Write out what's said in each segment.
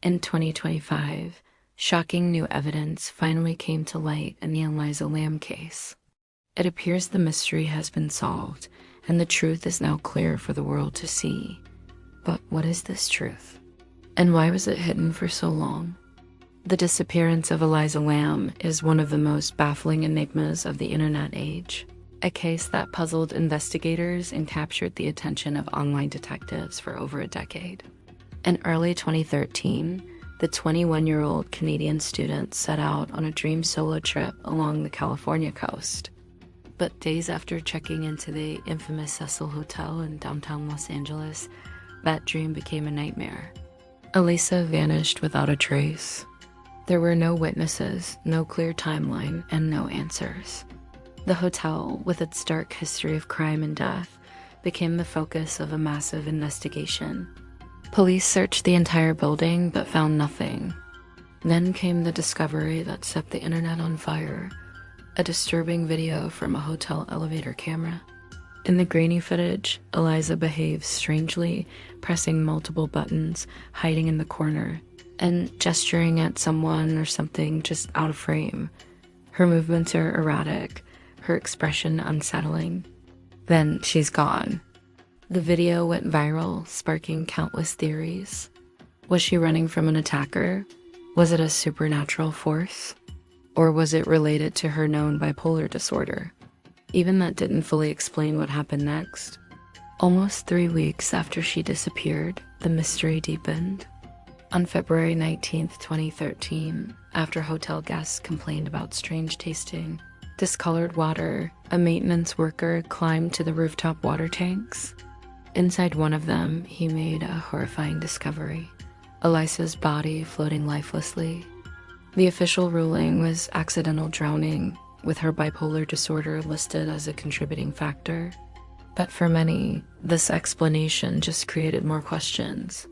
In 2025, shocking new evidence finally came to light in the Elisa Lam case. It appears the mystery has been solved, and the truth is now clear for the world to see. But what is this truth? And why was it hidden for so long? The disappearance of Elisa Lam is one of the most baffling enigmas of the internet age, a case that puzzled investigators and captured the attention of online detectives for over a decade. In early 2013, the 21-year-old Canadian student set out on a dream solo trip along the California coast. But days after checking into the infamous Cecil Hotel in downtown Los Angeles, that dream became a nightmare. Elisa vanished without a trace. There were no witnesses, no clear timeline, and no answers. The hotel, with its dark history of crime and death, became the focus of a massive investigation. Police searched the entire building but found nothing. Then came the discovery that set the internet on fire, a disturbing video from a hotel elevator camera. In the grainy footage, Elisa behaves strangely, pressing multiple buttons, hiding in the corner, and gesturing at someone or something just out of frame. Her movements are erratic, her expression unsettling. Then she's gone. The video went viral, sparking countless theories. Was she running from an attacker? Was it a supernatural force? Or was it related to her known bipolar disorder? Even that didn't fully explain what happened next. Almost 3 weeks after she disappeared, the mystery deepened. On February 19, 2013, after hotel guests complained about strange tasting, discolored water, a maintenance worker climbed to the rooftop water tanks. Inside one of them, he made a horrifying discovery: Elisa's body floating lifelessly. The official ruling was accidental drowning, with her bipolar disorder listed as a contributing factor. But for many, this explanation just created more questions.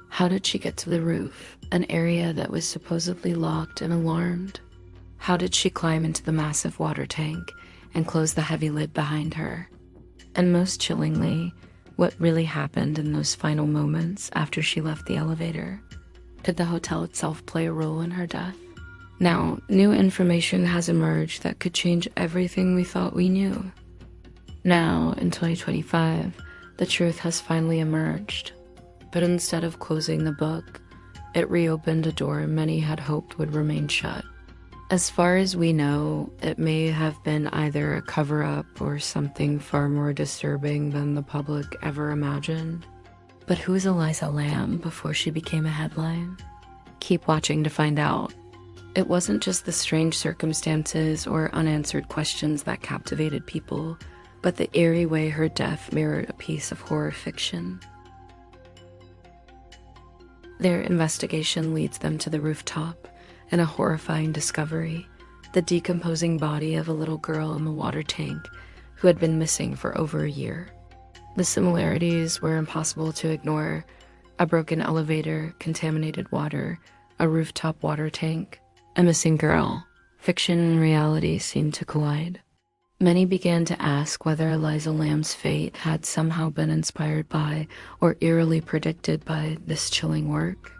How did she get to the roof, an area that was supposedly locked and alarmed? How did she climb into the massive water tank and close the heavy lid behind her? And most chillingly, what really happened in those final moments after she left the elevator? Did the hotel itself play a role in her death? Now, new information has emerged that could change everything we thought we knew. Now, in 2025, the truth has finally emerged. But instead of closing the book, it reopened a door many had hoped would remain shut. As far as we know, it may have been either a cover-up or something far more disturbing than the public ever imagined. But who is Elisa Lam before she became a headline? Keep watching to find out. It wasn't just the strange circumstances or unanswered questions that captivated people, but the eerie way her death mirrored a piece of horror fiction. Their investigation leads them to the rooftop, and a horrifying discovery: the decomposing body of a little girl in the water tank who had been missing for over a year. The similarities were impossible to ignore: a broken elevator, contaminated water, a rooftop water tank, a missing girl. Fiction and reality seemed to collide. Many began to ask whether Elisa Lam's fate had somehow been inspired by or eerily predicted by this chilling work.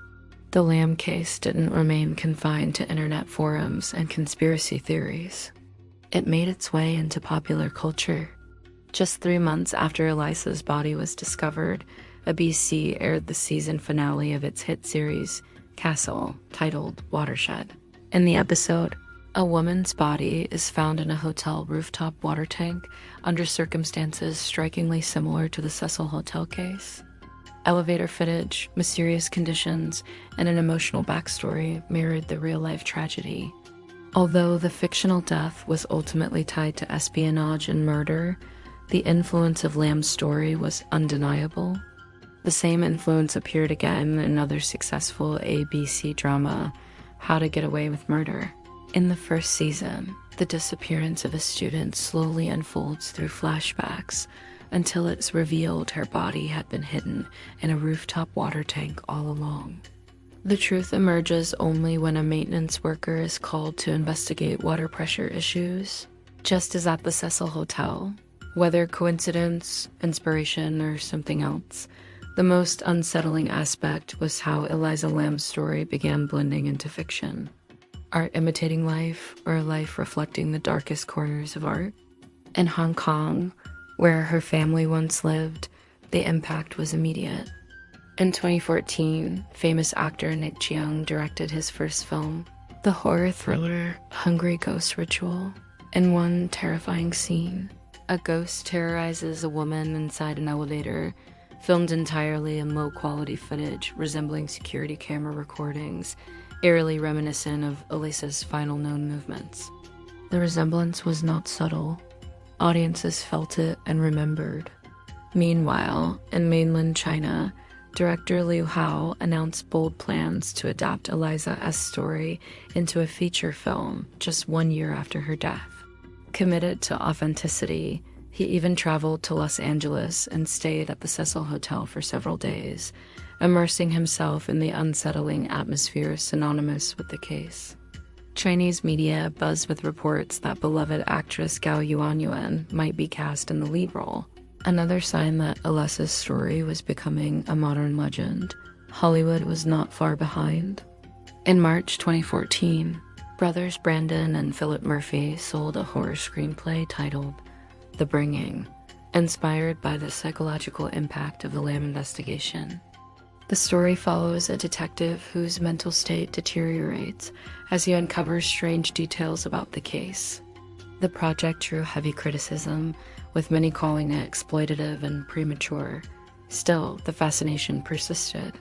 The Lam case didn't remain confined to internet forums and conspiracy theories. It made its way into popular culture. Just 3 months after Elisa's body was discovered, ABC aired the season finale of its hit series, Castle, titled Watershed. In the episode, a woman's body is found in a hotel rooftop water tank under circumstances strikingly similar to the Cecil Hotel case. Elevator footage, mysterious conditions, and an emotional backstory mirrored the real-life tragedy. Although the fictional death was ultimately tied to espionage and murder, the influence of Lam's story was undeniable. The same influence appeared again in another successful ABC drama, How to Get Away with Murder. In the first season, the disappearance of a student slowly unfolds through flashbacks until it's revealed her body had been hidden in a rooftop water tank all along. The truth emerges only when a maintenance worker is called to investigate water pressure issues. Just as at the Cecil Hotel, whether coincidence, inspiration, or something else, The most unsettling aspect was how Elisa Lam's story began blending into fiction. Art imitating life, or life reflecting the darkest corners of art? In Hong Kong, where her family once lived, the impact was immediate. In 2014, famous actor Nick Cheung directed his first film, the horror thriller Hungry Ghost Ritual. In one terrifying scene, a ghost terrorizes a woman inside an elevator, filmed entirely in low-quality footage resembling security camera recordings, eerily reminiscent of Elisa's final known movements. The resemblance was not subtle. Audiences felt it and remembered. Meanwhile, in mainland China, director Liu Hao announced bold plans to adapt Elisa's story into a feature film just 1 year after her death. Committed to authenticity, he even traveled to Los Angeles and stayed at the Cecil Hotel for several days, immersing himself in the unsettling atmosphere synonymous with the case. Chinese media buzzed with reports that beloved actress Gao Yuanyuan might be cast in the lead role, another sign that Elisa's story was becoming a modern legend. Hollywood was not far behind. In March 2014, brothers Brandon and Philip Murphy sold a horror screenplay titled The Bringing, inspired by the psychological impact of the Lam investigation. The story follows a detective whose mental state deteriorates as he uncovers strange details about the case. The project drew heavy criticism, with many calling it exploitative and premature. Still, the fascination persisted.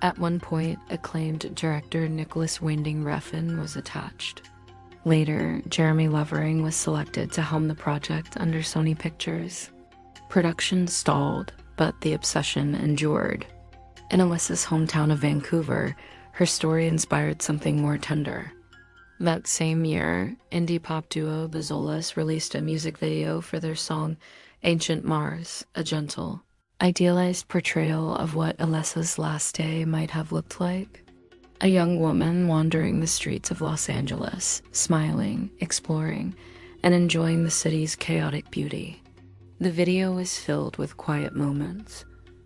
At one point, acclaimed director Nicholas Winding Refn was attached. Later, Jeremy Lovering was selected to helm the project under Sony Pictures. Production stalled, but the obsession endured. In Elisa's hometown of Vancouver, her story inspired something more tender. That same year, indie pop duo The Zolas released a music video for their song Ancient Mars, a gentle, idealized portrayal of what Elisa's last day might have looked like. A young woman wandering the streets of Los Angeles, smiling, exploring, and enjoying the city's chaotic beauty. The video was filled with quiet moments,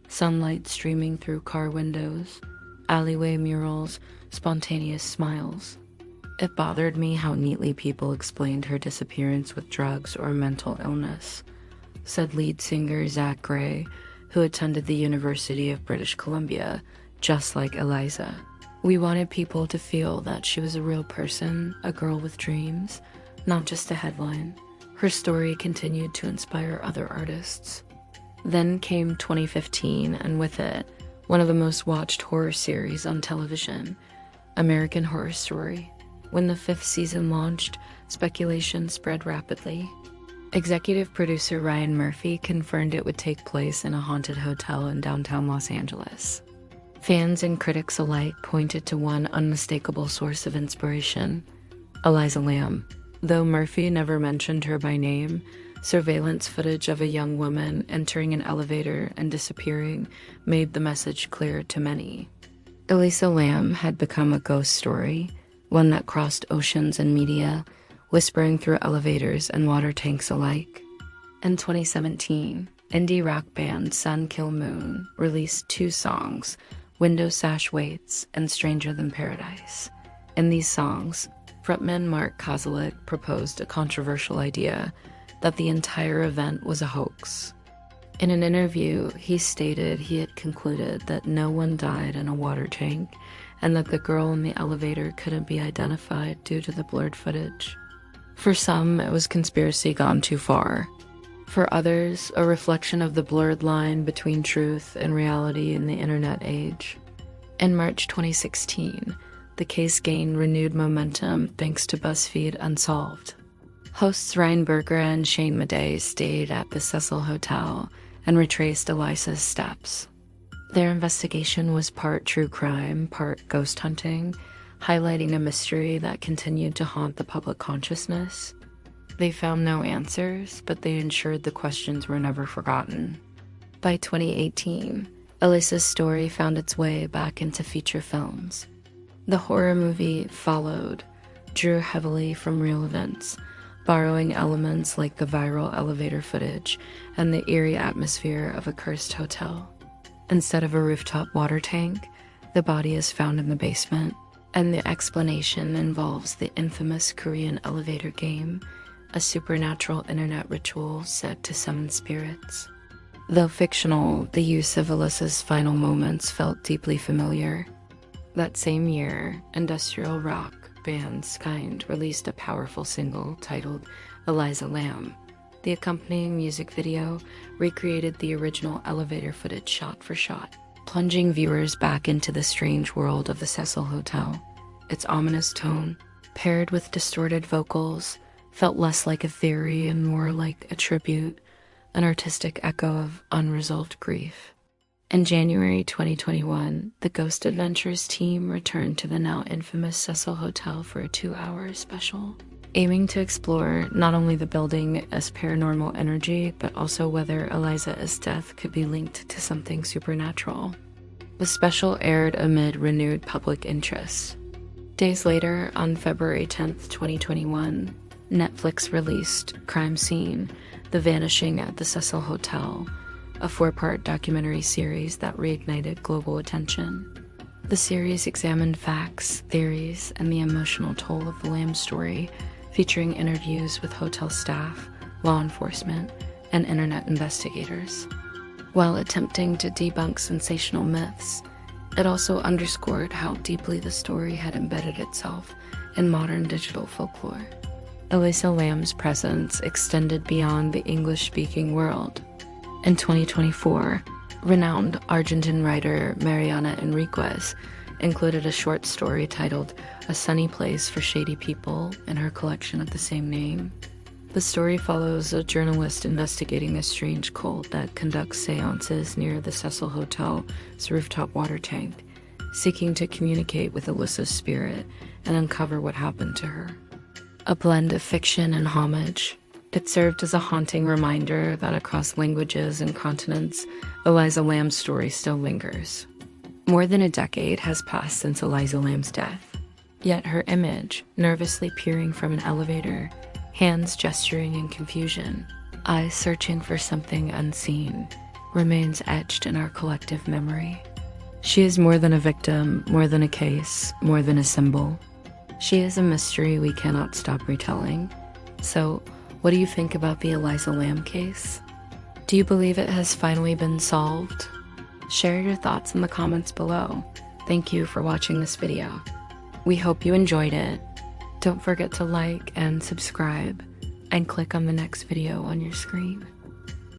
sunlight streaming through car windows, alleyway murals, spontaneous smiles. It bothered me how neatly people explained her disappearance with drugs or mental illness, said lead singer Zach Gray, who attended the University of British Columbia, just like Elisa. We wanted people to feel that she was a real person, a girl with dreams, not just a headline. Her story continued to inspire other artists. Then came 2015, and with it, one of the most watched horror series on television, American Horror Story. When the 5th season launched, speculation spread rapidly. Executive producer Ryan Murphy confirmed it would take place in a haunted hotel in downtown Los Angeles. Fans and critics alike pointed to one unmistakable source of inspiration, Elisa Lam. Though Murphy never mentioned her by name, surveillance footage of a young woman entering an elevator and disappearing made the message clear to many. Elisa Lam had become a ghost story, one that crossed oceans and media, whispering through elevators and water tanks alike. In 2017, indie rock band Sun Kill Moon released 2 songs, Window Sash Waits and Stranger Than Paradise. In these songs, frontman Mark Kozelek proposed a controversial idea that the entire event was a hoax. In an interview, he stated he had concluded that no one died in a water tank and that the girl in the elevator couldn't be identified due to the blurred footage. For some, it was conspiracy gone too far. For others, a reflection of the blurred line between truth and reality in the internet age. In March 2016, the case gained renewed momentum thanks to BuzzFeed Unsolved. Hosts Ryan Berger and Shane Madej stayed at the Cecil Hotel and retraced Elisa's steps. Their investigation was part true crime, part ghost hunting, highlighting a mystery that continued to haunt the public consciousness. They found no answers, but they ensured the questions were never forgotten. By 2018, Elisa's story found its way back into feature films. The horror movie Followed drew heavily from real events, borrowing elements like the viral elevator footage and the eerie atmosphere of a cursed hotel. Instead of a rooftop water tank, the body is found in the basement, and the explanation involves the infamous Korean elevator game, a supernatural internet ritual said to summon spirits. Though fictional, the use of Elisa's final moments felt deeply familiar. That same year, industrial rock band Kind released a powerful single titled Elisa Lam. The accompanying music video recreated the original elevator footage shot for shot, plunging viewers back into the strange world of the Cecil Hotel. Its ominous tone, paired with distorted vocals, felt less like a theory and more like a tribute, an artistic echo of unresolved grief. In January 2021, the Ghost Adventures team returned to the now infamous Cecil Hotel for a 2-hour special, aiming to explore not only the building's paranormal energy, but also whether Elisa's death could be linked to something supernatural. The special aired amid renewed public interest. Days later, on February 10th, 2021, Netflix released Crime Scene: The Vanishing at the Cecil Hotel, a 4-part documentary series that reignited global attention. The series examined facts, theories, and the emotional toll of the Lam story, featuring interviews with hotel staff, law enforcement, and internet investigators. While attempting to debunk sensational myths, it also underscored how deeply the story had embedded itself in modern digital folklore. Elisa Lam's presence extended beyond the English-speaking world. In 2024, renowned Argentine writer Mariana Enriquez included a short story titled A Sunny Place for Shady People in her collection of the same name. The story follows a journalist investigating a strange cult that conducts seances near the Cecil Hotel's rooftop water tank, seeking to communicate with Elisa's spirit and uncover what happened to her. A blend of fiction and homage, it served as a haunting reminder that across languages and continents, Elisa Lam's story still lingers. More than a decade has passed since Elisa Lam's death, yet her image, nervously peering from an elevator, hands gesturing in confusion, eyes searching for something unseen, remains etched in our collective memory. She is more than a victim, more than a case, more than a symbol. She is a mystery we cannot stop retelling. So, what do you think about the Elisa Lam case? Do you believe it has finally been solved? Share your thoughts in the comments below. Thank you for watching this video. We hope you enjoyed it. Don't forget to like and subscribe, and click on the next video on your screen.